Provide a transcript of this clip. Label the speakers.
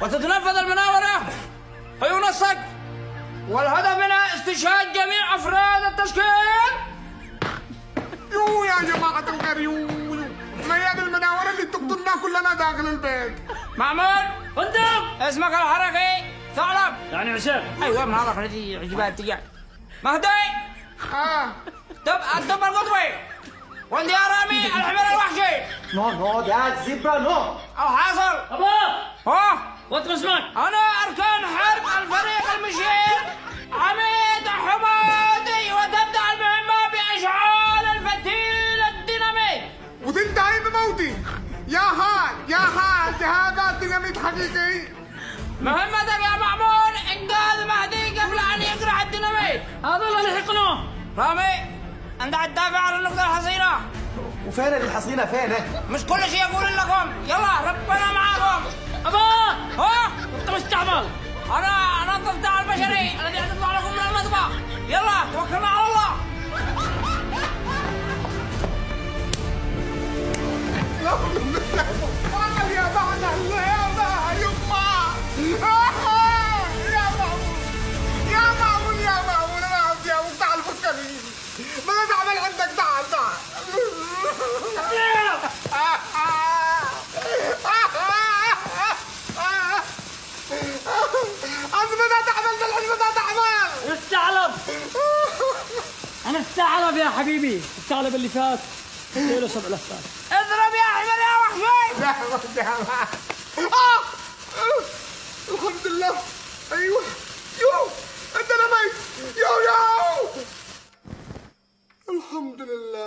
Speaker 1: وتتنفذ المناورة عيون الصقر، والهدف منها استشهاد جميع أفراد التشكيل.
Speaker 2: يو يا جماعة الخير، يو ما هي المناورة اللي تقتلنا كلنا داخل البيت.
Speaker 1: معمول
Speaker 3: قدام.
Speaker 1: اسمك الحركي ثعلب.
Speaker 3: يعني عشاق.
Speaker 1: ايوه من هذا الذي عجبها التجار. مهدي الدب القطبي، وندي رامي الحمار الوحشي.
Speaker 4: No, Dad, zebra, no.
Speaker 1: او حاصل
Speaker 3: أبا وطن اسمك.
Speaker 1: انا اركان حرب الفريق المشير عميد حمادي، وتبدا المهمه باشعال الفتيل الديناميت
Speaker 2: وتنتهي بموتي. يا هذا ديناميت حقيقي.
Speaker 1: مهمتك يا معمول انقاذ مهدي قبل ان يقرع الديناميت.
Speaker 3: هذا اللي لحقناه.
Speaker 1: رامي انت تدافع على النقطه الحصينه.
Speaker 4: وفين الحصينة فين؟
Speaker 1: مش كل شيء اقول لكم. يلا ربنا معاكم.
Speaker 3: أبا
Speaker 1: انت
Speaker 3: مستعمل.
Speaker 1: انا الضفدع البشري الذي يطلع لكم من المطبخ. يلا توكلنا على الله.
Speaker 2: يا بعد اللعبة يما. يا معمول انا عاوز يا تعال فكرني. ما تعمل عندك، تعال أنت بدأت تعمل بالحين، بدأت تعمل.
Speaker 3: الثعلب. أنا الثعلب يا حبيبي، الثعلب اللي فات له 7 لفات.
Speaker 1: اضرب يا حمار يا وحشي.
Speaker 2: الحمد لله. ايوه يو انت نميت. يو الحمد لله.